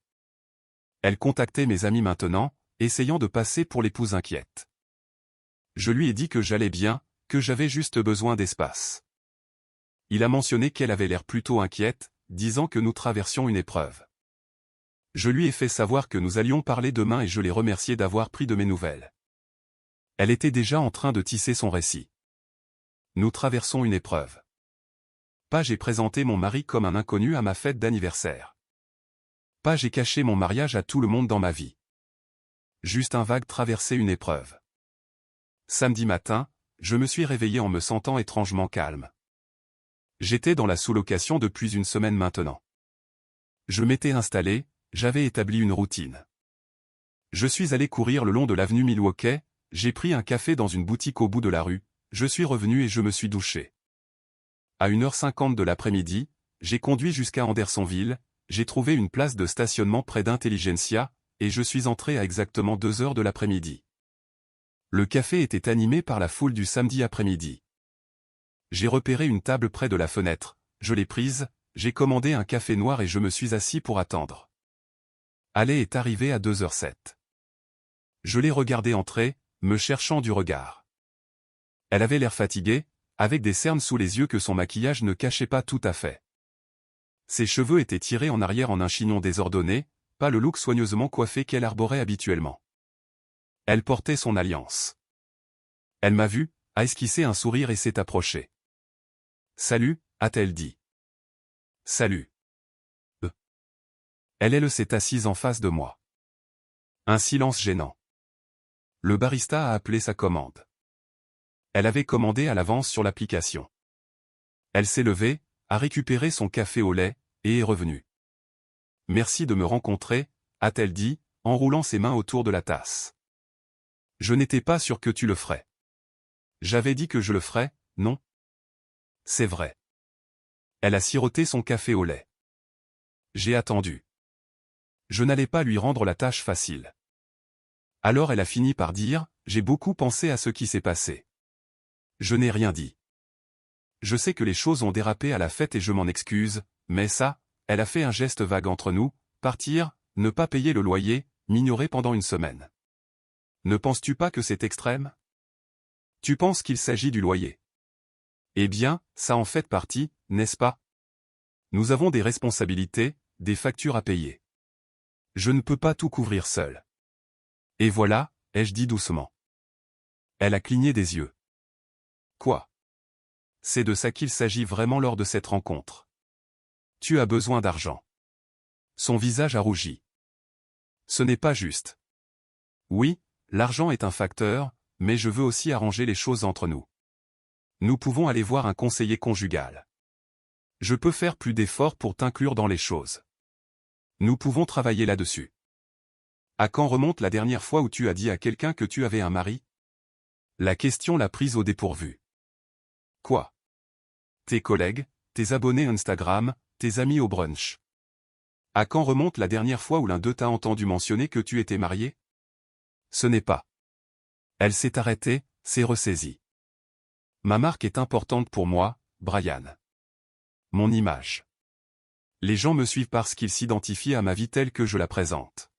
Elle contactait mes amis maintenant, essayant de passer pour l'épouse inquiète. Je lui ai dit que j'allais bien, que j'avais juste besoin d'espace. Il a mentionné qu'elle avait l'air plutôt inquiète, disant que nous traversions une épreuve. Je lui ai fait savoir que nous allions parler demain et je l'ai remercié d'avoir pris de mes nouvelles. Elle était déjà en train de tisser son récit. Nous traversons une épreuve. Pas j'ai présenté mon mari comme un inconnu à ma fête d'anniversaire. Pas j'ai caché mon mariage à tout le monde dans ma vie. Juste un vague traversé une épreuve. Samedi matin, je me suis réveillé en me sentant étrangement calme. J'étais dans la sous-location depuis une semaine maintenant. Je m'étais installé, j'avais établi une routine. Je suis allé courir le long de l'avenue Milwaukee, j'ai pris un café dans une boutique au bout de la rue, je suis revenu et je me suis douché. À 1h50 de l'après-midi, j'ai conduit jusqu'à Andersonville, j'ai trouvé une place de stationnement près d'Intelligentsia, et je suis entré à exactement 2 heures de l'après-midi. Le café était animé par la foule du samedi après-midi. J'ai repéré une table près de la fenêtre, je l'ai prise, j'ai commandé un café noir et je me suis assis pour attendre. Ale est arrivée à 2h07. Je l'ai regardée entrer, me cherchant du regard. Elle avait l'air fatiguée, avec des cernes sous les yeux que son maquillage ne cachait pas tout à fait. Ses cheveux étaient tirés en arrière en un chignon désordonné, pas le look soigneusement coiffé qu'elle arborait habituellement. Elle portait son alliance. Elle m'a vu, a esquissé un sourire et s'est approchée. Salut, a-t-elle dit. Salut. Elle s'est assise en face de moi. Un silence gênant. Le barista a appelé sa commande. Elle avait commandé à l'avance sur l'application. Elle s'est levée, a récupéré son café au lait, et est revenue. Merci de me rencontrer, a-t-elle dit, en roulant ses mains autour de la tasse. Je n'étais pas sûr que tu le ferais. J'avais dit que je le ferais, non? C'est vrai. Elle a siroté son café au lait. J'ai attendu. Je n'allais pas lui rendre la tâche facile. Alors elle a fini par dire, j'ai beaucoup pensé à ce qui s'est passé. Je n'ai rien dit. Je sais que les choses ont dérapé à la fête et je m'en excuse, mais ça, elle a fait un geste vague entre nous, partir, ne pas payer le loyer, m'ignorer pendant une semaine. Ne penses-tu pas que c'est extrême? Tu penses qu'il s'agit du loyer? Eh bien, ça en fait partie, n'est-ce pas? Nous avons des responsabilités, des factures à payer. Je ne peux pas tout couvrir seul. Et voilà, ai-je dit doucement. Elle a cligné des yeux. Quoi? C'est de ça qu'il s'agit vraiment lors de cette rencontre. Tu as besoin d'argent. Son visage a rougi. Ce n'est pas juste. Oui, l'argent est un facteur, mais je veux aussi arranger les choses entre nous. Nous pouvons aller voir un conseiller conjugal. Je peux faire plus d'efforts pour t'inclure dans les choses. Nous pouvons travailler là-dessus. À quand remonte la dernière fois où tu as dit à quelqu'un que tu avais un mari? La question l'a prise au dépourvu. Quoi? Tes collègues, tes abonnés Instagram, tes amis au brunch. À quand remonte la dernière fois où l'un d'eux t'a entendu mentionner que tu étais marié? Ce n'est pas. Elle s'est arrêtée, s'est ressaisie. Ma marque est importante pour moi, Brian. Mon image. Les gens me suivent parce qu'ils s'identifient à ma vie telle que je la présente.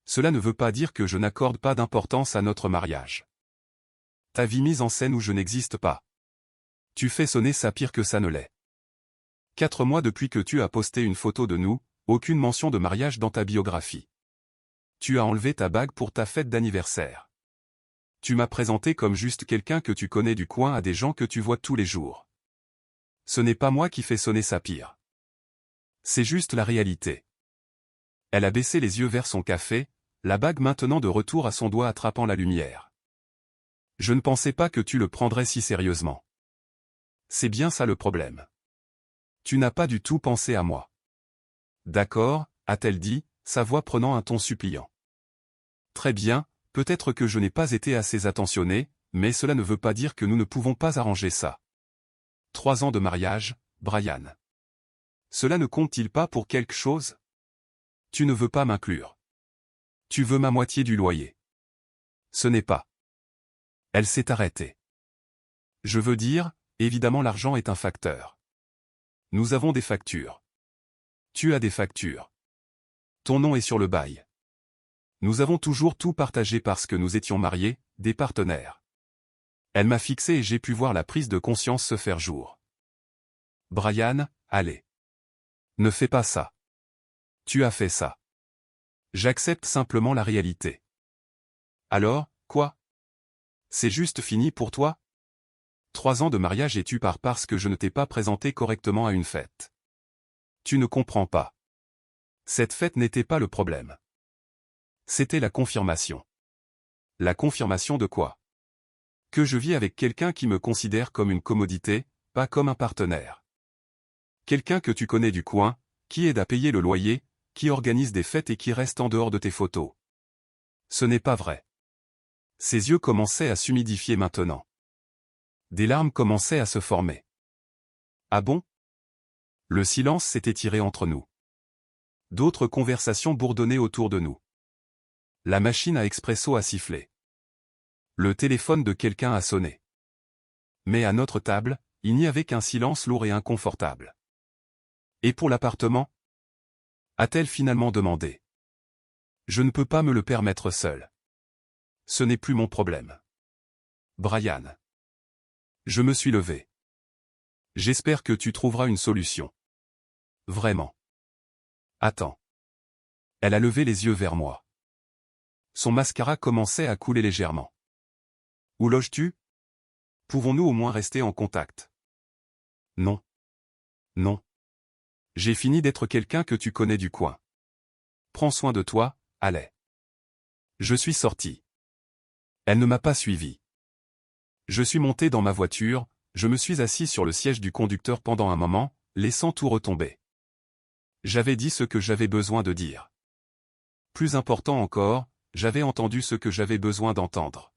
Cela ne veut pas dire que je n'accorde pas d'importance à notre mariage. Ta vie mise en scène où je n'existe pas. Tu fais sonner ça pire que ça ne l'est. 4 mois depuis que tu as posté une photo de nous, aucune mention de mariage dans ta biographie. Tu as enlevé ta bague pour ta fête d'anniversaire. Tu m'as présenté comme juste quelqu'un que tu connais du coin à des gens que tu vois tous les jours. Ce n'est pas moi qui fais sonner ça pire. C'est juste la réalité. Elle a baissé les yeux vers son café, la bague maintenant de retour à son doigt attrapant la lumière. Je ne pensais pas que tu le prendrais si sérieusement. C'est bien ça le problème. Tu n'as pas du tout pensé à moi. D'accord, a-t-elle dit, sa voix prenant un ton suppliant. Très bien, peut-être que je n'ai pas été assez attentionné, mais cela ne veut pas dire que nous ne pouvons pas arranger ça. 3 ans de mariage, Brian. Cela ne compte-t-il pas pour quelque chose? Tu ne veux pas m'inclure. Tu veux ma moitié du loyer. Ce n'est pas. Elle s'est arrêtée. Je veux dire, évidemment l'argent est un facteur. Nous avons des factures. Tu as des factures. Ton nom est sur le bail. Nous avons toujours tout partagé parce que nous étions mariés, des partenaires. Elle m'a fixé et j'ai pu voir la prise de conscience se faire jour. Brian, allez. Ne fais pas ça. Tu as fait ça. J'accepte simplement la réalité. Alors, quoi? C'est juste fini pour toi? 3 ans de mariage et tu pars parce que je ne t'ai pas présenté correctement à une fête. Tu ne comprends pas. Cette fête n'était pas le problème. C'était la confirmation. La confirmation de quoi? Que je vis avec quelqu'un qui me considère comme une commodité, pas comme un partenaire. Quelqu'un que tu connais du coin, qui aide à payer le loyer, qui organise des fêtes et qui reste en dehors de tes photos. Ce n'est pas vrai. Ses yeux commençaient à s'humidifier maintenant. Des larmes commençaient à se former. Ah bon? Le silence s'est étiré entre nous. D'autres conversations bourdonnaient autour de nous. La machine à expresso a sifflé. Le téléphone de quelqu'un a sonné. Mais à notre table, il n'y avait qu'un silence lourd et inconfortable. Et pour l'appartement? A-t-elle finalement demandé. Je ne peux pas me le permettre seul. Ce n'est plus mon problème. Brian. Je me suis levé. J'espère que tu trouveras une solution. Vraiment. Attends. Elle a levé les yeux vers moi. Son mascara commençait à couler légèrement. Où loges-tu? Pouvons-nous au moins rester en contact? Non. Non. J'ai fini d'être quelqu'un que tu connais du coin. Prends soin de toi, allez. Je suis sorti. Elle ne m'a pas suivi. Je suis monté dans ma voiture, je me suis assis sur le siège du conducteur pendant un moment, laissant tout retomber. J'avais dit ce que j'avais besoin de dire. Plus important encore, j'avais entendu ce que j'avais besoin d'entendre.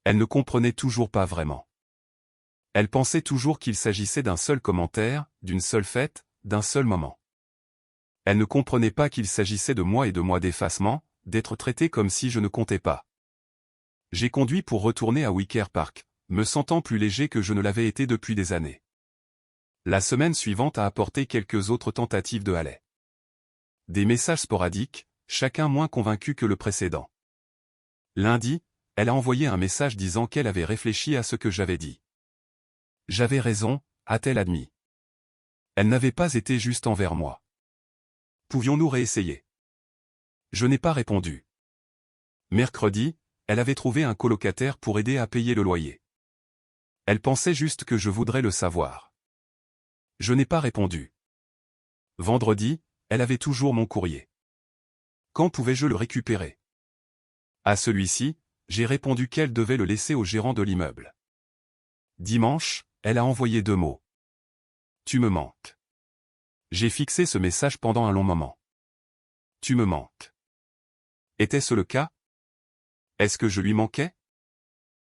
Elle ne comprenait toujours pas vraiment. Elle pensait toujours qu'il s'agissait d'un seul commentaire, d'une seule fête, d'un seul moment. Elle ne comprenait pas qu'il s'agissait de moi et de moi d'effacement, d'être traité comme si je ne comptais pas. J'ai conduit pour retourner à Wicker Park, me sentant plus léger que je ne l'avais été depuis des années. La semaine suivante a apporté quelques autres tentatives de Haley. Des messages sporadiques, chacun moins convaincu que le précédent. Lundi, elle a envoyé un message disant qu'elle avait réfléchi à ce que j'avais dit. J'avais raison, a-t-elle admis. Elle n'avait pas été juste envers moi. Pouvions-nous réessayer? Je n'ai pas répondu. Mercredi, elle avait trouvé un colocataire pour aider à payer le loyer. Elle pensait juste que je voudrais le savoir. Je n'ai pas répondu. Vendredi, elle avait toujours mon courrier. Quand pouvais-je le récupérer? À celui-ci, j'ai répondu qu'elle devait le laisser au gérant de l'immeuble. Dimanche, elle a envoyé 2 mots. Tu me manques. J'ai fixé ce message pendant un long moment. Tu me manques. Était-ce le cas? Est-ce que je lui manquais?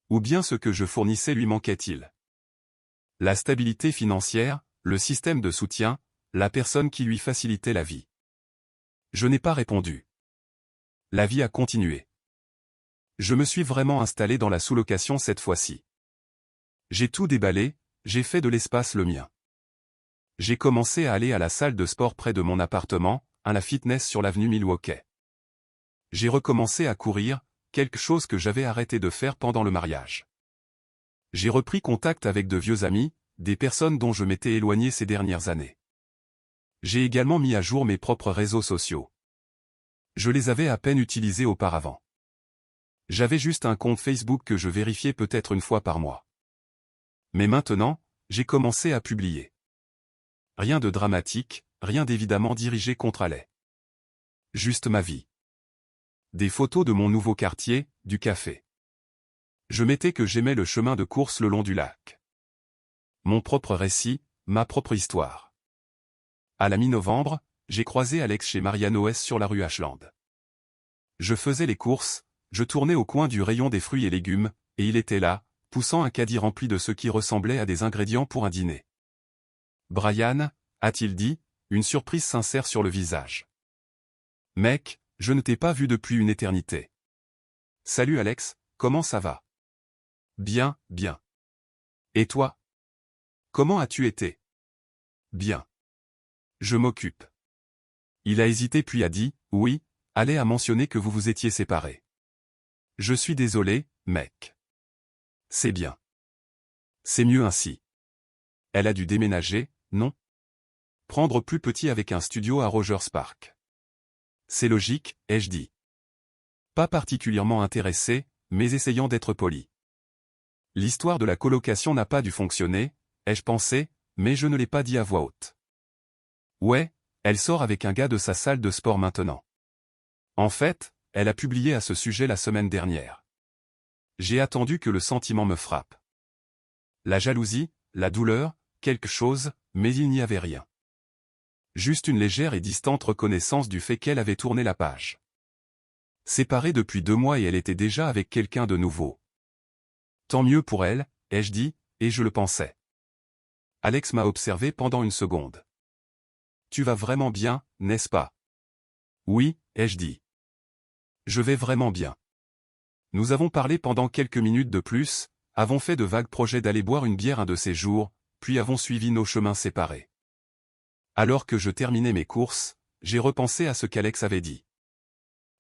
Ou bien ce que je fournissais lui manquait-il? La stabilité financière, le système de soutien, la personne qui lui facilitait la vie. Je n'ai pas répondu. La vie a continué. Je me suis vraiment installé dans la sous-location cette fois-ci. J'ai tout déballé, j'ai fait de l'espace le mien. J'ai commencé à aller à la salle de sport près de mon appartement, à la fitness sur l'avenue Milwaukee. J'ai recommencé à courir, quelque chose que j'avais arrêté de faire pendant le mariage. J'ai repris contact avec de vieux amis, des personnes dont je m'étais éloigné ces dernières années. J'ai également mis à jour mes propres réseaux sociaux. Je les avais à peine utilisés auparavant. J'avais juste un compte Facebook que je vérifiais peut-être une fois par mois. Mais maintenant, j'ai commencé à publier. Rien de dramatique, rien d'évidemment dirigé contre Haley. Juste ma vie. Des photos de mon nouveau quartier, du café. Je mettais que j'aimais le chemin de course le long du lac. Mon propre récit, ma propre histoire. À la mi-novembre, j'ai croisé Alex chez Mariano S sur la rue Ashland. Je faisais les courses, je tournais au coin du rayon des fruits et légumes, et il était là, poussant un caddie rempli de ce qui ressemblait à des ingrédients pour un dîner. Brian, a-t-il dit, une surprise sincère sur le visage. Mec, je ne t'ai pas vu depuis une éternité. Salut Alex, comment ça va? Bien, bien. Et toi? Comment as-tu été? Bien. Je m'occupe. Il a hésité puis a dit, oui, Haley a mentionné que vous vous étiez séparés. Je suis désolé, mec. C'est bien. C'est mieux ainsi. Elle a dû déménager, non? Prendre plus petit avec un studio à Rogers Park. C'est logique, ai-je dit. Pas particulièrement intéressé, mais essayant d'être poli. L'histoire de la colocation n'a pas dû fonctionner, ai-je pensé, mais je ne l'ai pas dit à voix haute. Ouais, elle sort avec un gars de sa salle de sport maintenant. En fait, elle a publié à ce sujet la semaine dernière. J'ai attendu que le sentiment me frappe. La jalousie, la douleur, quelque chose, mais il n'y avait rien. Juste une légère et distante reconnaissance du fait qu'elle avait tourné la page. Séparée depuis 2 mois et elle était déjà avec quelqu'un de nouveau. Tant mieux pour elle, ai-je dit, et je le pensais. Alex m'a observé pendant une seconde. Tu vas vraiment bien, n'est-ce pas? Oui, ai-je dit. Je vais vraiment bien. Nous avons parlé pendant quelques minutes de plus, avons fait de vagues projets d'aller boire une bière un de ces jours, puis avons suivi nos chemins séparés. Alors que je terminais mes courses, j'ai repensé à ce qu'Alex avait dit.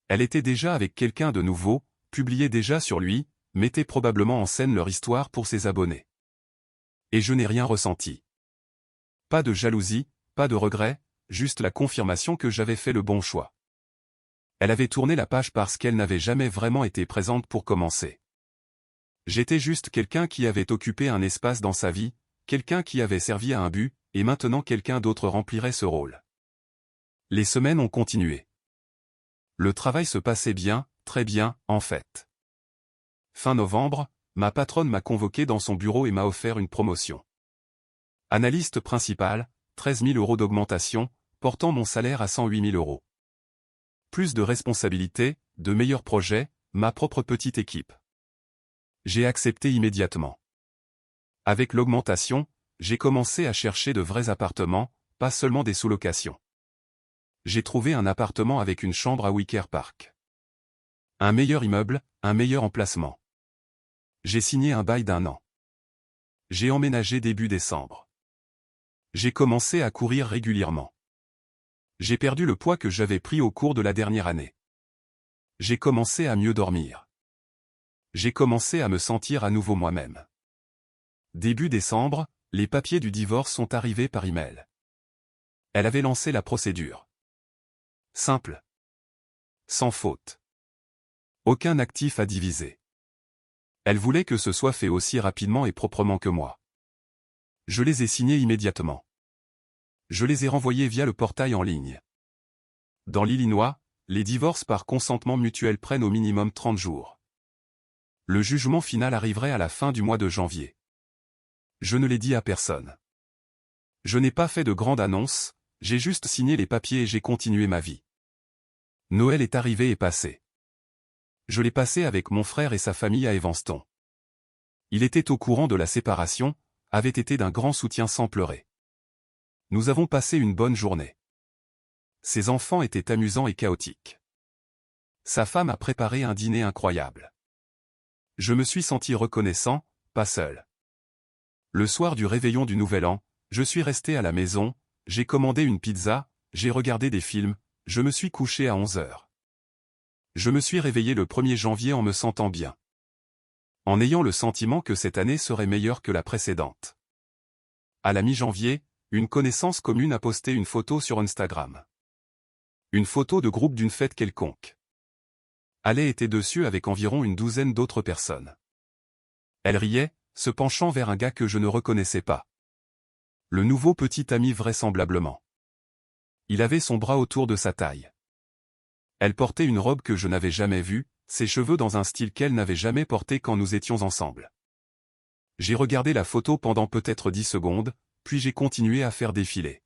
Elle était déjà avec quelqu'un de nouveau, publiait déjà sur lui, mettait probablement en scène leur histoire pour ses abonnés. Et je n'ai rien ressenti. Pas de jalousie, pas de regret, juste la confirmation que j'avais fait le bon choix. Elle avait tourné la page parce qu'elle n'avait jamais vraiment été présente pour commencer. J'étais juste quelqu'un qui avait occupé un espace dans sa vie, quelqu'un qui avait servi à un but, et maintenant quelqu'un d'autre remplirait ce rôle. Les semaines ont continué. Le travail se passait bien, très bien, en fait. Fin novembre, ma patronne m'a convoqué dans son bureau et m'a offert une promotion. Analyste principal, 13 000 € d'augmentation, portant mon salaire à 108 000 €. Plus de responsabilités, de meilleurs projets, ma propre petite équipe. J'ai accepté immédiatement. Avec l'augmentation, j'ai commencé à chercher de vrais appartements, pas seulement des sous-locations. J'ai trouvé un appartement avec une chambre à Wicker Park. Un meilleur immeuble, un meilleur emplacement. J'ai signé un bail d'1 an. J'ai emménagé début décembre. J'ai commencé à courir régulièrement. J'ai perdu le poids que j'avais pris au cours de la dernière année. J'ai commencé à mieux dormir. J'ai commencé à me sentir à nouveau moi-même. Début décembre, les papiers du divorce sont arrivés par email. Elle avait lancé la procédure. Simple. Sans faute. Aucun actif à diviser. Elle voulait que ce soit fait aussi rapidement et proprement que moi. Je les ai signés immédiatement. Je les ai renvoyés via le portail en ligne. Dans l'Illinois, les divorces par consentement mutuel prennent au minimum 30 jours. Le jugement final arriverait à la fin du mois de janvier. Je ne l'ai dit à personne. Je n'ai pas fait de grande annonce, j'ai juste signé les papiers et j'ai continué ma vie. Noël est arrivé et passé. Je l'ai passé avec mon frère et sa famille à Evanston. Il était au courant de la séparation, avait été d'un grand soutien sans pleurer. Nous avons passé une bonne journée. Ses enfants étaient amusants et chaotiques. Sa femme a préparé un dîner incroyable. Je me suis senti reconnaissant, pas seul. Le soir du réveillon du Nouvel An, je suis resté à la maison, j'ai commandé une pizza, j'ai regardé des films, je me suis couché à 11 heures. Je me suis réveillé le 1er janvier en me sentant bien. En ayant le sentiment que cette année serait meilleure que la précédente. À la mi-janvier, une connaissance commune a posté une photo sur Instagram. Une photo de groupe d'une fête quelconque. Allais était dessus avec environ une douzaine d'autres personnes. Elle riait, se penchant vers un gars que je ne reconnaissais pas. Le nouveau petit ami vraisemblablement. Il avait son bras autour de sa taille. Elle portait une robe que je n'avais jamais vue, ses cheveux dans un style qu'elle n'avait jamais porté quand nous étions ensemble. J'ai regardé la photo pendant peut-être 10 secondes, puis j'ai continué à faire défiler.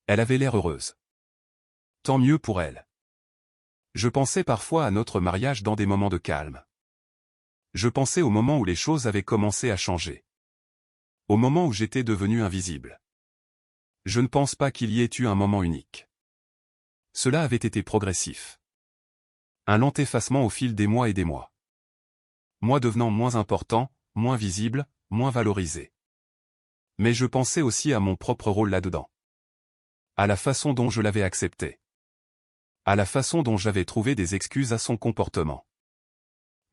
Elle avait l'air heureuse. Tant mieux pour elle. Je pensais parfois à notre mariage dans des moments de calme. Je pensais au moment où les choses avaient commencé à changer. Au moment où j'étais devenu invisible. Je ne pense pas qu'il y ait eu un moment unique. Cela avait été progressif. Un lent effacement au fil des mois et des mois. Moi devenant moins important, moins visible, moins valorisé. Mais je pensais aussi à mon propre rôle là-dedans. À la façon dont je l'avais accepté. À la façon dont j'avais trouvé des excuses à son comportement.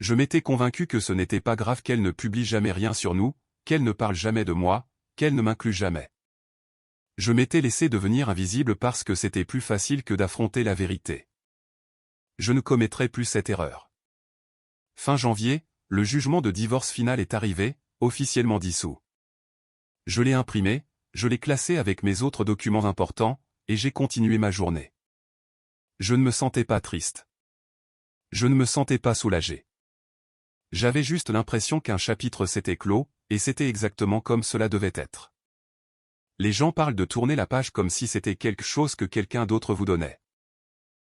Je m'étais convaincu que ce n'était pas grave qu'elle ne publie jamais rien sur nous, qu'elle ne parle jamais de moi, qu'elle ne m'inclue jamais. Je m'étais laissé devenir invisible parce que c'était plus facile que d'affronter la vérité. Je ne commettrai plus cette erreur. Fin janvier, le jugement de divorce final est arrivé, officiellement dissous. Je l'ai imprimé, je l'ai classé avec mes autres documents importants, et j'ai continué ma journée. Je ne me sentais pas triste. Je ne me sentais pas soulagé. J'avais juste l'impression qu'un chapitre s'était clos, et c'était exactement comme cela devait être. Les gens parlent de tourner la page comme si c'était quelque chose que quelqu'un d'autre vous donnait.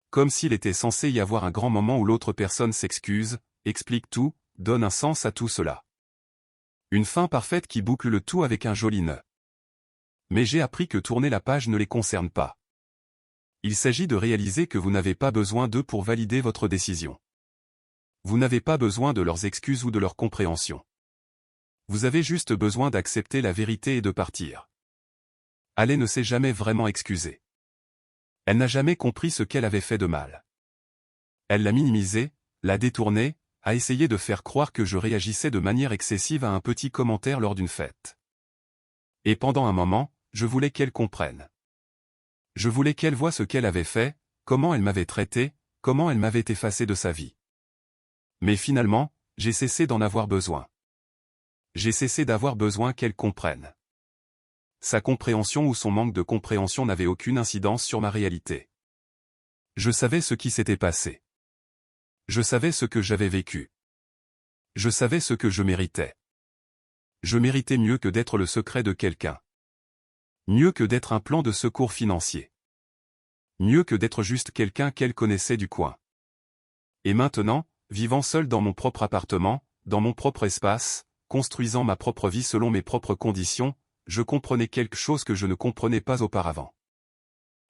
Comme s'il était censé y avoir un grand moment où l'autre personne s'excuse, explique tout, donne un sens à tout cela. Une fin parfaite qui boucle le tout avec un joli nœud. Mais j'ai appris que tourner la page ne les concerne pas. Il s'agit de réaliser que vous n'avez pas besoin d'eux pour valider votre décision. Vous n'avez pas besoin de leurs excuses ou de leur compréhension. Vous avez juste besoin d'accepter la vérité et de partir. Allais ne s'est jamais vraiment excusée. Elle n'a jamais compris ce qu'elle avait fait de mal. Elle l'a minimisé, l'a détourné, a essayé de faire croire que je réagissais de manière excessive à un petit commentaire lors d'une fête. Et pendant un moment, je voulais qu'elle comprenne. Je voulais qu'elle voie ce qu'elle avait fait, comment elle m'avait traité, comment elle m'avait effacé de sa vie. Mais finalement, j'ai cessé d'en avoir besoin. J'ai cessé d'avoir besoin qu'elle comprenne. Sa compréhension ou son manque de compréhension n'avait aucune incidence sur ma réalité. Je savais ce qui s'était passé. Je savais ce que j'avais vécu. Je savais ce que je méritais. Je méritais mieux que d'être le secret de quelqu'un. Mieux que d'être un plan de secours financier. Mieux que d'être juste quelqu'un qu'elle connaissait du coin. Et maintenant, vivant seul dans mon propre appartement, dans mon propre espace, construisant ma propre vie selon mes propres conditions, je comprenais quelque chose que je ne comprenais pas auparavant.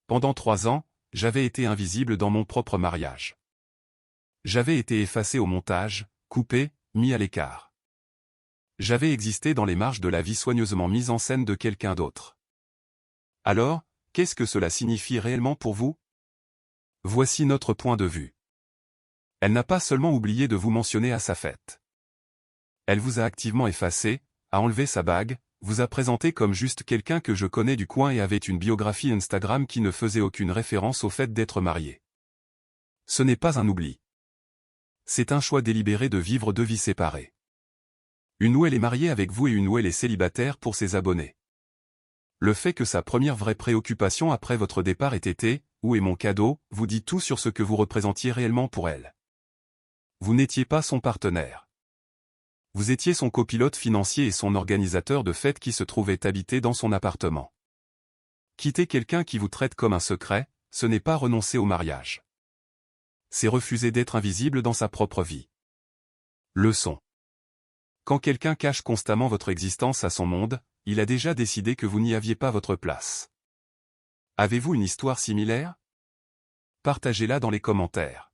Pendant 3 ans, j'avais été invisible dans mon propre mariage. J'avais été effacé au montage, coupé, mis à l'écart. J'avais existé dans les marges de la vie soigneusement mise en scène de quelqu'un d'autre. Alors, qu'est-ce que cela signifie réellement pour vous? Voici notre point de vue. Elle n'a pas seulement oublié de vous mentionner à sa fête. Elle vous a activement effacé, a enlevé sa bague, vous a présenté comme juste quelqu'un que je connais du coin et avait une biographie Instagram qui ne faisait aucune référence au fait d'être marié. Ce n'est pas un oubli. C'est un choix délibéré de vivre deux vies séparées. Une où elle est mariée avec vous et une où elle est célibataire pour ses abonnés. Le fait que sa première vraie préoccupation après votre départ ait été « Où est mon cadeau ?» vous dit tout sur ce que vous représentiez réellement pour elle. Vous n'étiez pas son partenaire. Vous étiez son copilote financier et son organisateur de fêtes qui se trouvait habité dans son appartement. Quitter quelqu'un qui vous traite comme un secret, ce n'est pas renoncer au mariage. C'est refuser d'être invisible dans sa propre vie. Leçon. Quand quelqu'un cache constamment votre existence à son monde, il a déjà décidé que vous n'y aviez pas votre place. Avez-vous une histoire similaire? Partagez-la dans les commentaires.